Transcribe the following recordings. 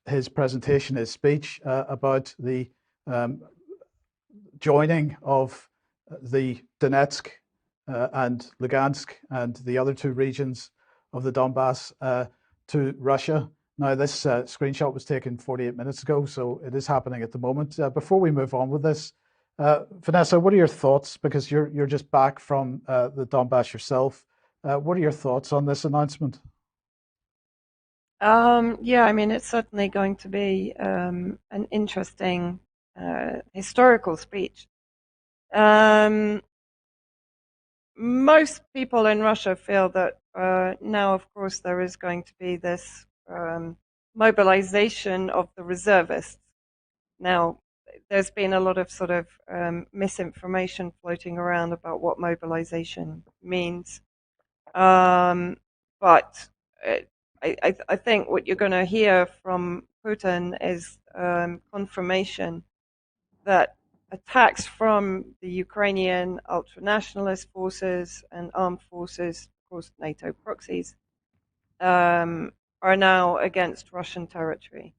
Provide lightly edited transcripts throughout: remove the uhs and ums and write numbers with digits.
his presentation, his speech about the joining of the Donetsk and Luhansk and the other two regions of the Donbass to Russia. Now, this screenshot was taken 48 minutes ago, so it is happening at the moment. Before we move on with this, Vanessa, what are your thoughts? Because you're just back from the Donbass yourself. What are your thoughts on this announcement? Yeah, I mean, it's certainly going to be an interesting historical speech. Most people in Russia feel that now, of course, there is going to be this mobilization of the reservists. Now, there's been a lot of sort of misinformation floating around about what mobilization means. But I think what you're going to hear from Putin is confirmation that attacks from the Ukrainian ultra-nationalist forces and armed forces, of course NATO proxies, are now against Russian territory.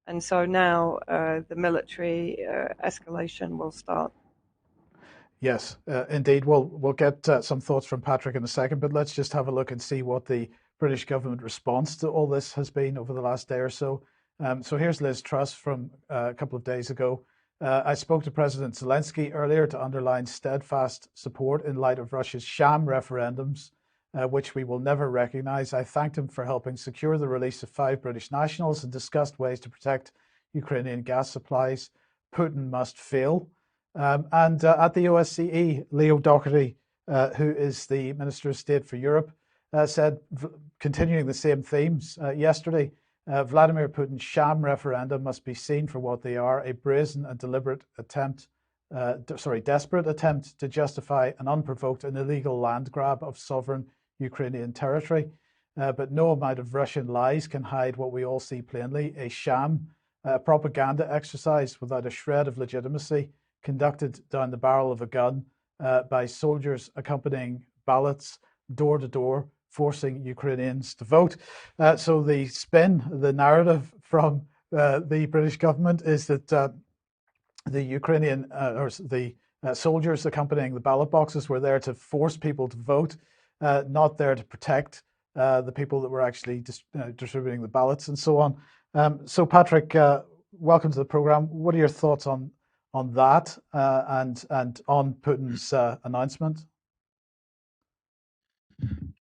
And so now the military escalation will start. Yes, indeed. We'll get some thoughts from Patrick in a second, but let's just have a look and see what the British government response to all this has been over the last day or so. So here's Liz Truss from a couple of days ago. I spoke to President Zelensky earlier to underline steadfast support in light of Russia's sham referendums, which we will never recognize. I thanked him for helping secure the release of 5 British nationals and discussed ways to protect Ukrainian gas supplies. Putin must fail. And at the OSCE, Leo Doherty, who is the Minister of State for Europe, said, continuing the same themes yesterday, Vladimir Putin's sham referendum must be seen for what they are, a brazen and desperate attempt to justify an unprovoked and illegal land grab of sovereign Ukrainian territory. But no amount of Russian lies can hide what we all see plainly, a sham, propaganda exercise without a shred of legitimacy, conducted down the barrel of a gun by soldiers accompanying ballots door to door, forcing Ukrainians to vote. So the spin, the narrative from the British government is that the Ukrainian or the soldiers accompanying the ballot boxes were there to force people to vote, not there to protect the people that were actually distributing the ballots and so on. So Patrick, welcome to the program. What are your thoughts on that and on Putin's announcement?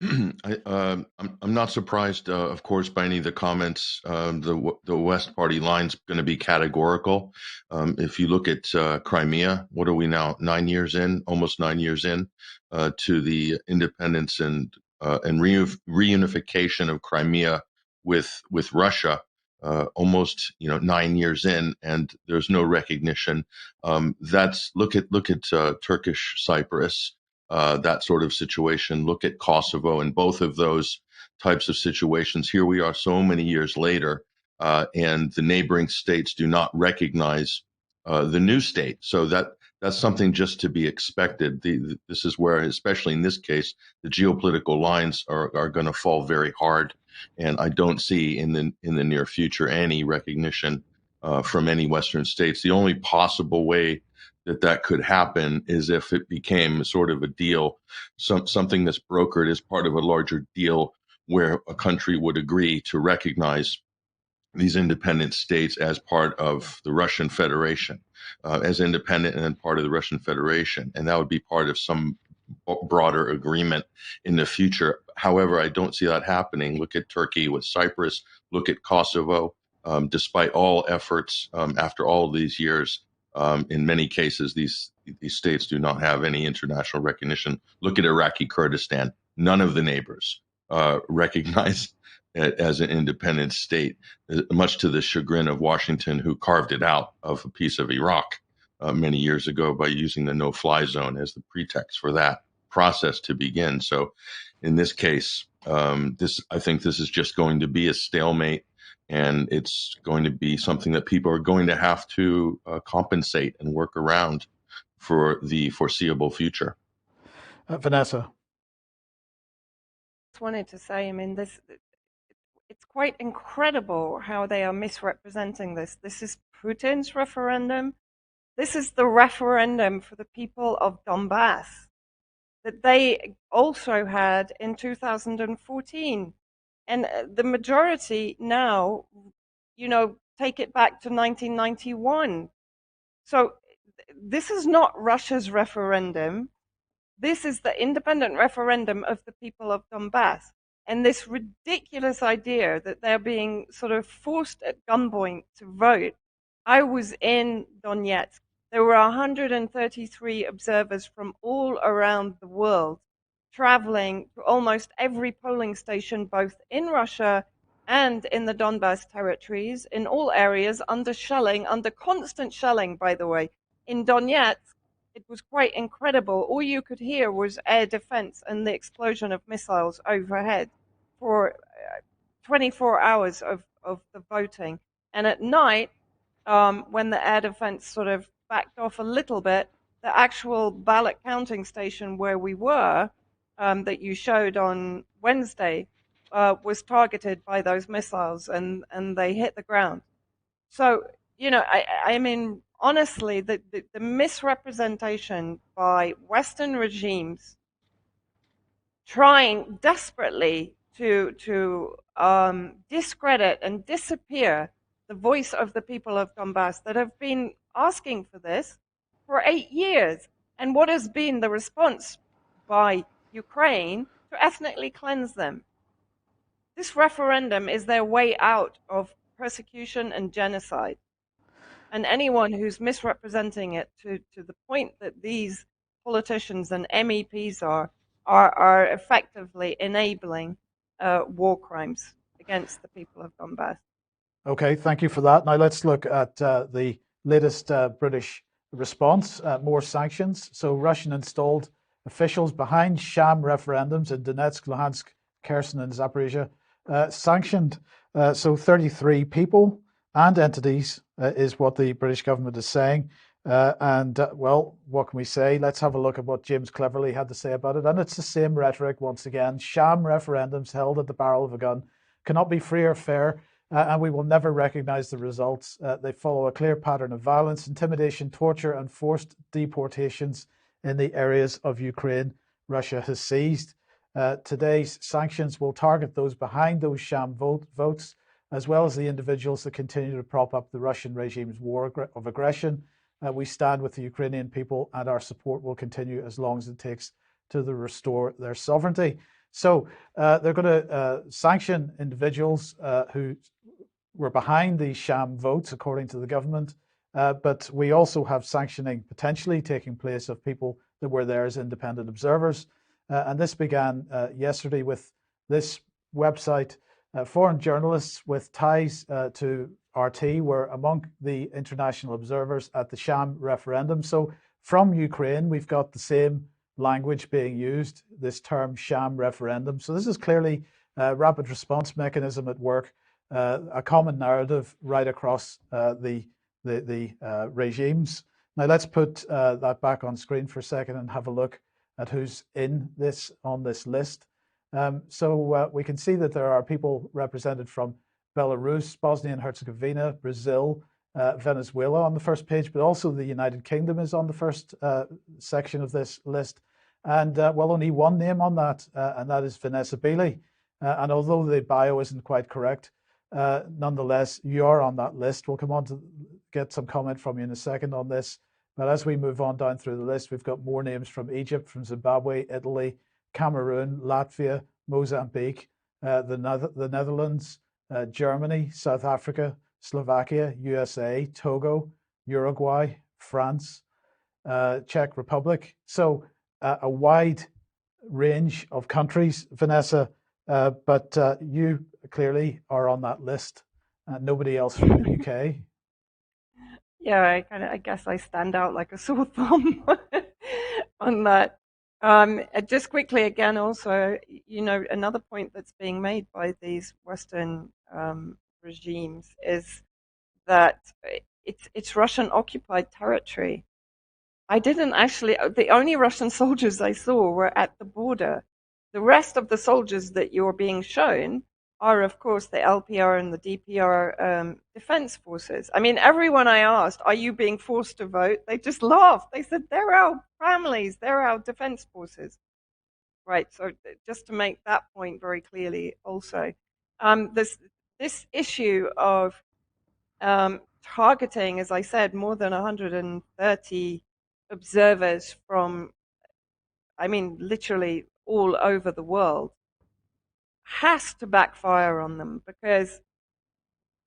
I'm not surprised, of course, by any of the comments. The West Party line's going to be categorical. If you look at Crimea, what are we now? 9 years in, almost 9 years in, to the independence and reunification of Crimea with Russia. Almost 9 years in, and there's no recognition. Look at Turkish Cyprus. That sort of situation. Look at Kosovo and both of those types of situations. Here we are so many years later, and the neighboring states do not recognize the new state. So that's something just to be expected. This is where, especially in this case, the geopolitical lines are going to fall very hard. And I don't see in the near future any recognition from any Western states. The only possible way that could happen is if it became sort of a deal, something that's brokered as part of a larger deal where a country would agree to recognize these independent states as part of the Russian Federation, as independent and part of the Russian Federation. And that would be part of some broader agreement in the future. However, I don't see that happening. Look at Turkey with Cyprus, look at Kosovo. Despite all efforts, after all of these years, in many cases, these states do not have any international recognition. Look at Iraqi Kurdistan. None of the neighbors recognize it as an independent state, much to the chagrin of Washington, who carved it out of a piece of Iraq many years ago by using the no-fly zone as the pretext for that process to begin. So in this case, I think this is just going to be a stalemate. And it's going to be something that people are going to have to compensate and work around for the foreseeable future. Vanessa. Just wanted to say, I mean, it's quite incredible how they are misrepresenting this. This is Putin's referendum. This is the referendum for the people of Donbass that they also had in 2014. And the majority now, take it back to 1991. So this is not Russia's referendum. This is the independent referendum of the people of Donbass. And this ridiculous idea that they're being sort of forced at gunpoint to vote. I was in Donetsk. There were 133 observers from all around the world traveling to almost every polling station, both in Russia and in the Donbass territories, in all areas, under shelling, under constant shelling, by the way. In Donetsk, it was quite incredible. All you could hear was air defense and the explosion of missiles overhead for 24 hours of the voting. And at night, when the air defense sort of backed off a little bit, the actual ballot counting station where we were, that you showed on Wednesday, was targeted by those missiles, and they hit the ground. So, I mean, honestly, the misrepresentation by Western regimes trying desperately to discredit and disappear the voice of the people of Donbass that have been asking for this for 8 years. And what has been the response by Ukraine to ethnically cleanse them? This referendum is their way out of persecution and genocide. And anyone who's misrepresenting it to the point that these politicians and MEPs are effectively enabling war crimes against the people of Donbass. Okay, thank you for that. Now let's look at the latest British response, more sanctions. So Russian installed officials behind sham referendums in Donetsk, Luhansk, Kherson and Zaporizhia sanctioned. So 33 people and entities is what the British government is saying. Well, what can we say? Let's have a look at what James Cleverly had to say about it. And it's the same rhetoric once again. Sham referendums held at the barrel of a gun cannot be free or fair, and we will never recognize the results. They follow a clear pattern of violence, intimidation, torture, and forced deportations in the areas of Ukraine Russia has seized. Today's sanctions will target those behind those sham votes, as well as the individuals that continue to prop up the Russian regime's war of aggression. We stand with the Ukrainian people, and our support will continue as long as it takes to restore their sovereignty. So they're going to sanction individuals who were behind these sham votes, according to the government. But we also have sanctioning potentially taking place of people that were there as independent observers. And this began yesterday with this website. Foreign journalists with ties to RT were among the international observers at the sham referendum. So from Ukraine, we've got the same language being used, this term sham referendum. So this is clearly a rapid response mechanism at work, a common narrative right across the regimes. Now let's put that back on screen for a second and have a look at who's on this list. So we can see that there are people represented from Belarus, Bosnia and Herzegovina, Brazil, Venezuela on the first page, but also the United Kingdom is on the first section of this list. And well, only one name on that, and that is Vanessa Beeley. And although the bio isn't quite correct, nonetheless, you're on that list. We'll come on to get some comment from you in a second on this. But as we move on down through the list, we've got more names from Egypt, from Zimbabwe, Italy, Cameroon, Latvia, Mozambique, the Netherlands, Germany, South Africa, Slovakia, USA, Togo, Uruguay, France, Czech Republic. So a wide range of countries, Vanessa, but you clearly are on that list. Nobody else from the UK. Yeah, I guess I stand out like a sore thumb on that. Just quickly again, also, another point that's being made by these Western regimes is that it's Russian occupied territory. The only Russian soldiers I saw were at the border. The rest of the soldiers that you're being shown are, of course, the LPR and the DPR defense forces. I mean, everyone I asked, are you being forced to vote? They just laughed. They said, they're our families, they're our defense forces. Right, so just to make that point very clearly also. This issue of targeting, as I said, more than 130 observers from, I mean, literally all over the world, has to backfire on them, because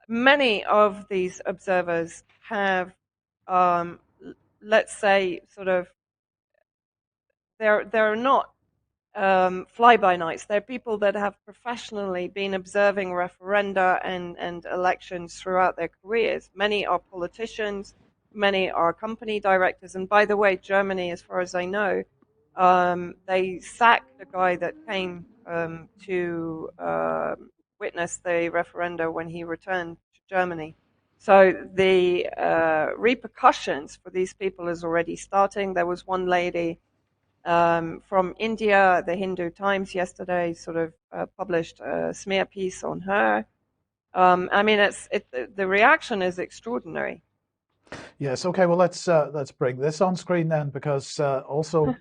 many of these observers have, let's say, sort of, they're not fly-by-nights. They're people that have professionally been observing referenda and elections throughout their careers. Many are politicians, many are company directors. And by the way, Germany, as far as I know, they sacked the guy that came to witness the referenda when he returned to Germany. So the repercussions for these people is already starting. There was one lady from India. The Hindu Times yesterday sort of published a smear piece on her. I mean, the reaction is extraordinary. Yes. Okay. Well, let's bring this on screen then, because also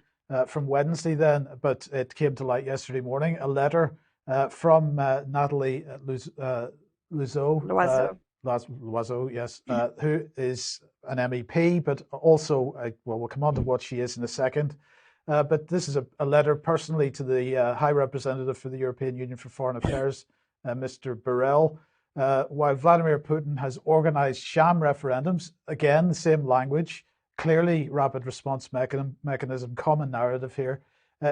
from Wednesday then, but it came to light yesterday morning, a letter from Natalie Loiseau, yes, who is an MEP, but also, well, we'll come on to what she is in a second. But this is a letter personally to the High Representative for the European Union for Foreign Affairs, Mr. Borrell. While Vladimir Putin has organized sham referendums, again, the same language, clearly rapid response mechanism, common narrative here,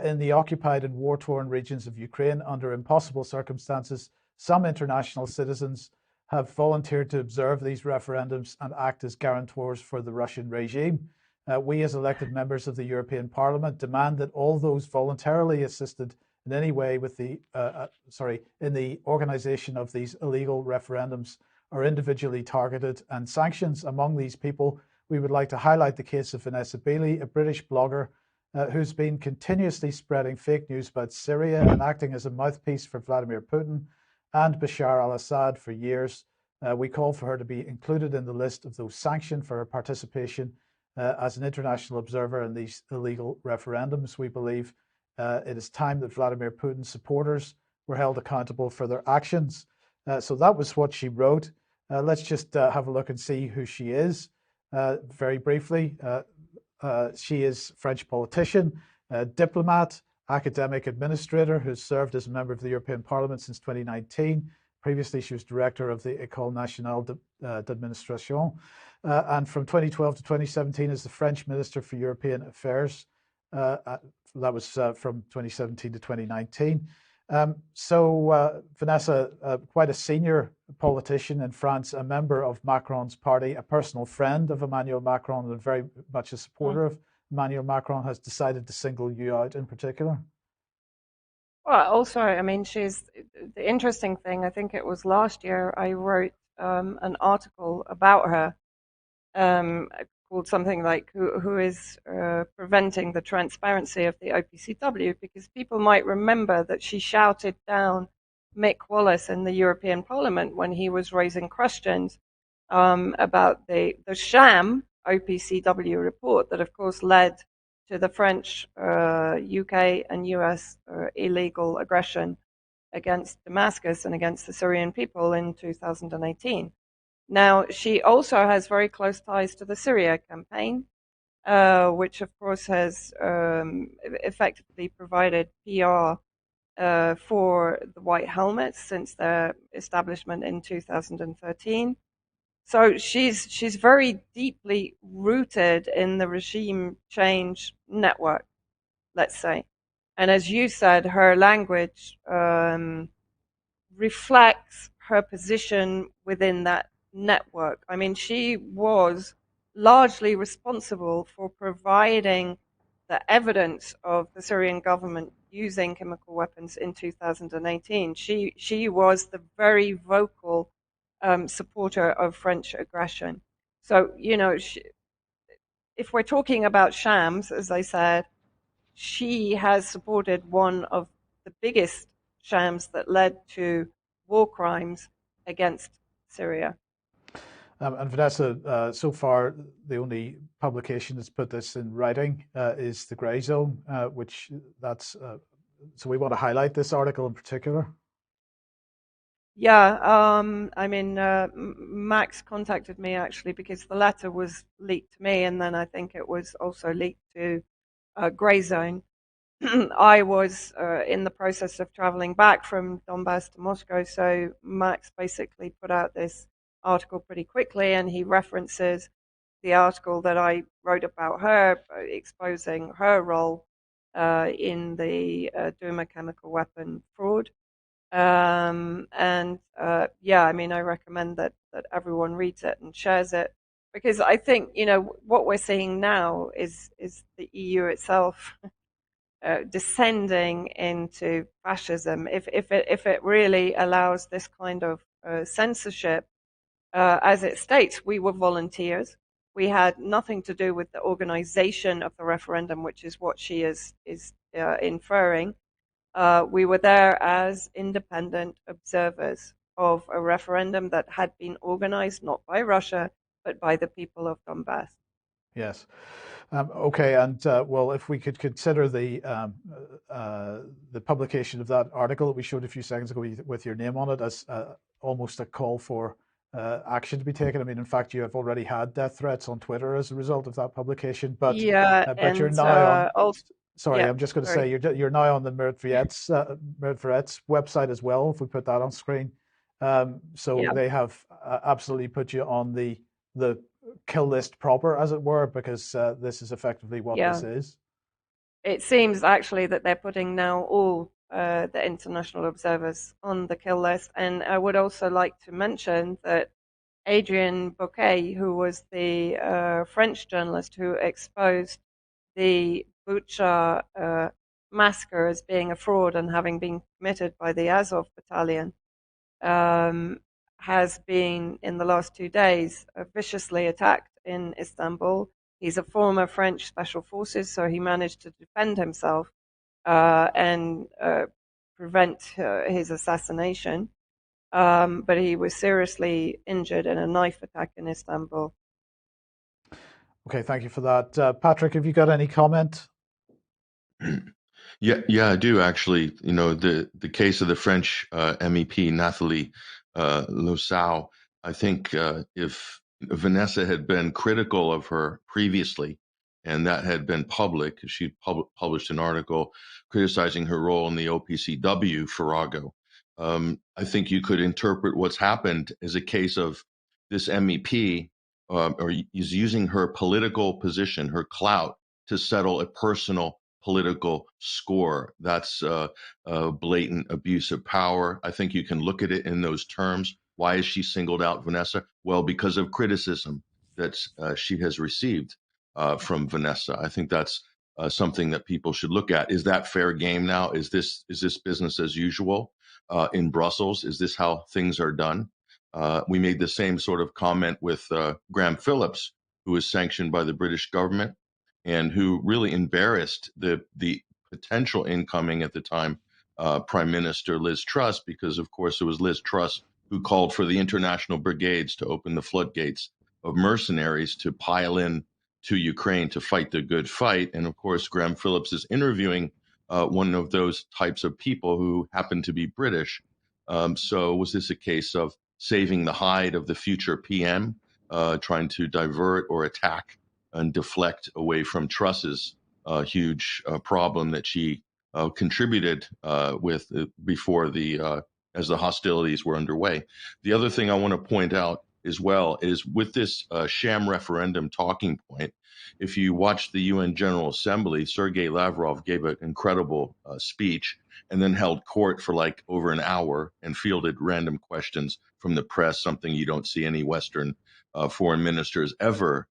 in the occupied and war-torn regions of Ukraine under impossible circumstances, some international citizens have volunteered to observe these referendums and act as guarantors for the Russian regime. We, as elected members of the European Parliament, demand that all those voluntarily assisted in any way with in the organization of these illegal referendums are individually targeted and sanctions. Among these people, we would like to highlight the case of Vanessa Bailey, a British blogger who's been continuously spreading fake news about Syria and acting as a mouthpiece for Vladimir Putin and Bashar al-Assad for years. We call for her to be included in the list of those sanctioned for her participation as an international observer in these illegal referendums. We believe it is time that Vladimir Putin's supporters were held accountable for their actions. So that was what she wrote. Let's just have a look and see who she is. Very briefly, she is a French politician, diplomat, academic administrator who's served as a member of the European Parliament since 2019. Previously, she was director of the École Nationale d'Administration, and from 2012 to 2017 as the French Minister for European Affairs. That was from 2017 to 2019. Vanessa, quite a senior politician in France, a member of Macron's party, a personal friend of Emmanuel Macron, and very much a supporter of Emmanuel Macron, has decided to single you out in particular. Well, also, I mean, she's the interesting thing. I think it was last year I wrote an article about her called something like "Who is preventing the transparency of the OPCW?" Because people might remember that she shouted down Mick Wallace in the European Parliament when he was raising questions about the sham OPCW report that, of course, led to the French, UK, and US illegal aggression against Damascus and against the Syrian people in 2018. Now, she also has very close ties to the Syria campaign, which, of course, has effectively provided PR for the White Helmets since their establishment in 2013. So she's very deeply rooted in the regime change network, let's say. And as you said, her language reflects her position within that network. I mean, she was largely responsible for providing the evidence of the Syrian government using chemical weapons in 2018. She was the very vocal supporter of French aggression. So, you know, if we're talking about shams, as I said, she has supported one of the biggest shams that led to war crimes against Syria. And Vanessa, so far, the only publication that's put this in writing is The Grey Zone, so we want to highlight this article in particular. Yeah, I mean, Max contacted me actually because the letter was leaked to me, and then I think it was also leaked to Grey Zone. I was in the process of traveling back from Donbass to Moscow, so Max basically put out this article pretty quickly, and he references the article that I wrote about her, exposing her role in the Duma chemical weapon fraud. Yeah, I mean, I recommend that everyone reads it and shares it, because I think, what we're seeing now is the EU itself descending into fascism. If it really allows this kind of censorship, as it states, we were volunteers. We had nothing to do with the organization of the referendum, which is what she is inferring. We were there as independent observers of a referendum that had been organized not by Russia, but by the people of Donbass. Yes. Okay, and well, if we could consider the publication of that article that we showed a few seconds ago with your name on it as almost a call for action to be taken. I mean, in fact, you have already had death threats on Twitter as a result of that publication, but Yeah, but you're and now on. also, Sorry, yeah, I'm just going to sorry. say you're now on the Merdveret's website as well. If we put that on screen, so Yeah, they have absolutely put you on the kill list proper, as it were, because this is effectively what yeah. this is. It seems actually that they're putting now all the international observers on the kill list. And I would also like to mention that Adrien Bouquet, who was the French journalist who exposed the Bucha massacre as being a fraud and having been committed by the Azov battalion, has been in the last 2 days viciously attacked in Istanbul. He's a former French special forces, so he managed to defend himself and prevent his assassination. But he was seriously injured in a knife attack in Istanbul. Okay, thank you for that. Patrick, have you got any comment? Yeah, I do actually. The case of the French MEP Nathalie Losau. I think if Vanessa had been critical of her previously, and that had been public, she published an article criticizing her role in the OPCW Farrago. I think you could interpret what's happened as a case of this MEP or is using her political position, her clout, to settle a personal political score. That's a blatant abuse of power. I think you can look at it in those terms. Why is she singled out, Vanessa? Well, because of criticism that she has received from Vanessa. I think that's something that people should look at. Is that fair game now? Is this business as usual in Brussels? Is this how things are done? We made the same sort of comment with Graham Phillips, who was sanctioned by the British government and who really embarrassed the potential incoming at the time Prime Minister Liz Truss, because of course it was Liz Truss who called for the international brigades to open the floodgates of mercenaries to pile in to Ukraine to fight the good fight. And of course, Graham Phillips is interviewing one of those types of people who happen to be British. So was this a case of saving the hide of the future PM, trying to divert or attack and deflect away from Truss's huge problem that she contributed with before as the hostilities were underway? The other thing I want to point out as well is with this sham referendum talking point. If you watch the UN General Assembly, Sergei Lavrov gave an incredible speech and then held court for like over an hour and fielded random questions from the press, something you don't see any Western foreign ministers ever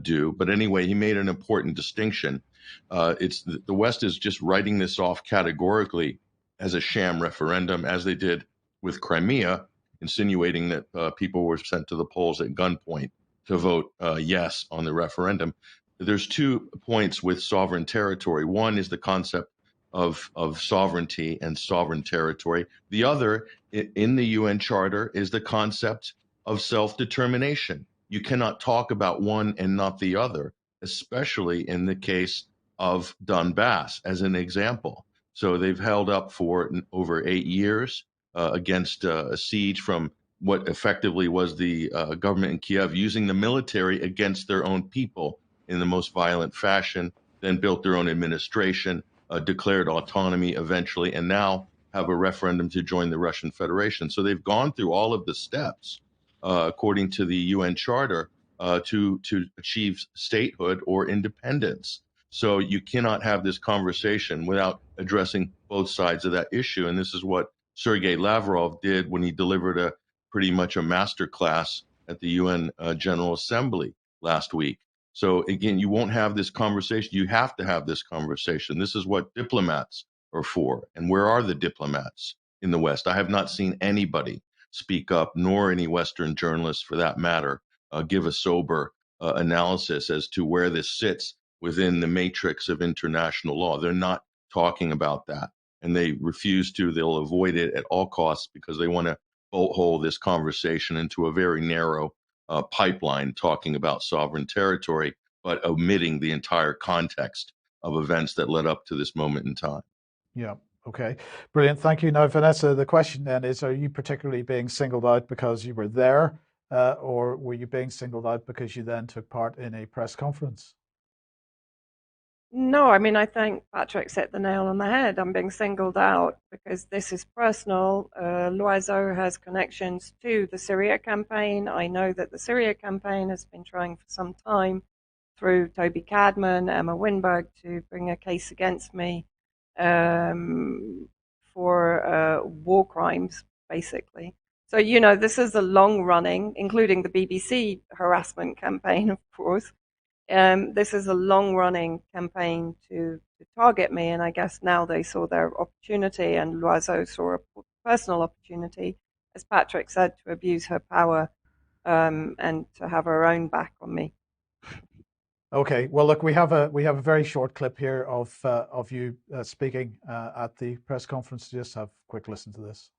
do. But anyway, he made an important distinction. It's the West is just writing this off categorically as a sham referendum, as they did with Crimea, insinuating that people were sent to the polls at gunpoint to vote yes on the referendum. There's 2 points with sovereign territory. One is the concept of sovereignty and sovereign territory. The other, in the UN Charter, is the concept of self-determination. You cannot talk about one and not the other, especially in the case of Donbass, as an example. So they've held up for over 8 years against a siege from what effectively was the government in Kiev, using the military against their own people in the most violent fashion, then built their own administration, declared autonomy eventually, and now have a referendum to join the Russian Federation. So they've gone through all of the steps, according to the UN Charter, to achieve statehood or independence. So you cannot have this conversation without addressing both sides of that issue. And this is what Sergei Lavrov did when he delivered pretty much a master class at the UN General Assembly last week. So again, you won't have this conversation. You have to have this conversation. This is what diplomats are for. And where are the diplomats in the West? I have not seen anybody speak up, nor any Western journalists for that matter, give a sober analysis as to where this sits within the matrix of international law. They're not talking about that. And they refuse to. They'll avoid it at all costs because they want to bolt hole this conversation into a very narrow pipeline talking about sovereign territory, but omitting the entire context of events that led up to this moment in time. Yeah. Okay. Brilliant. Thank you. Now, Vanessa, the question then is, are you particularly being singled out because you were there, or were you being singled out because you then took part in a press conference? No, I mean, I think Patrick hit the nail on the head. I'm being singled out because this is personal. Loiseau has connections to the Syria campaign. I know that the Syria campaign has been trying for some time through Toby Cadman, Emma Winberg, to bring a case against me for war crimes, basically. So, this is a long running, including the BBC harassment campaign, of course. This is a long-running campaign to target me, and I guess now they saw their opportunity, and Loiseau saw a personal opportunity, as Patrick said, to abuse her power and to have her own back on me. Okay. Well, look, we have a very short clip here of you speaking at the press conference. Just have a quick listen to this.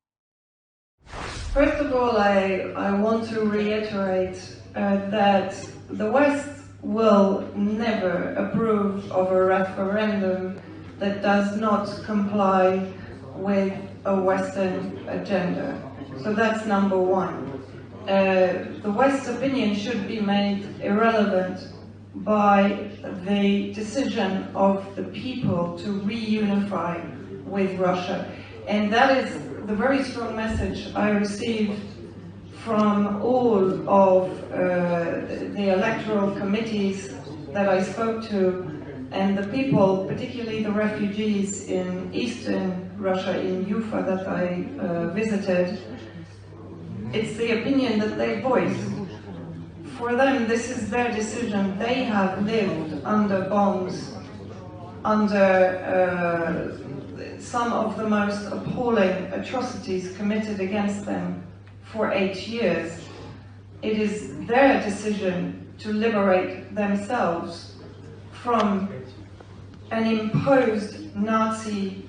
First of all, I want to reiterate that the West will never approve of a referendum that does not comply with a Western agenda. So that's number one. The West's opinion should be made irrelevant by the decision of the people to reunify with Russia. And that is the very strong message I received from all of the electoral committees that I spoke to, and the people, particularly the refugees in eastern Russia, in Ufa, that I visited. It's the opinion that they voiced. For them, this is their decision. They have lived under bombs, under some of the most appalling atrocities committed against them for 8 years. It is their decision to liberate themselves from an imposed Nazi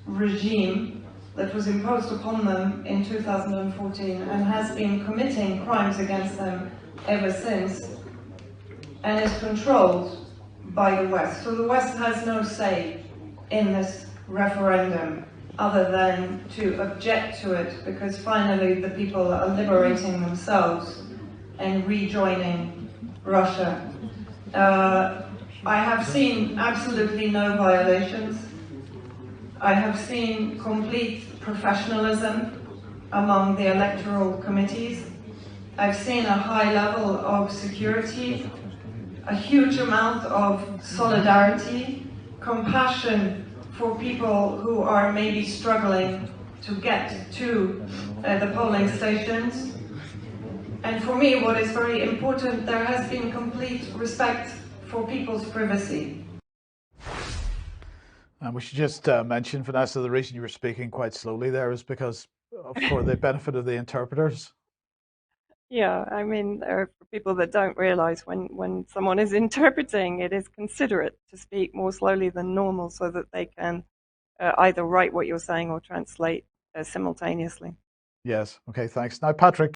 regime that was imposed upon them in 2014 and has been committing crimes against them ever since, and is controlled by the West. So the West has no say in this referendum other than to object to it, because finally the people are liberating themselves and rejoining Russia. I have seen absolutely no violations. I have seen complete professionalism among the electoral committees. I've seen a high level of security, a huge amount of solidarity, compassion for people who are maybe struggling to get to the polling stations. And for me, what is very important, there has been complete respect for people's privacy. And we should just mention, Vanessa, the reason you were speaking quite slowly there is because for the benefit of the interpreters. Yeah, I mean, there are people that don't realize when someone is interpreting, it is considerate to speak more slowly than normal so that they can either write what you're saying or translate simultaneously. Yes. Okay. Thanks. Now, Patrick,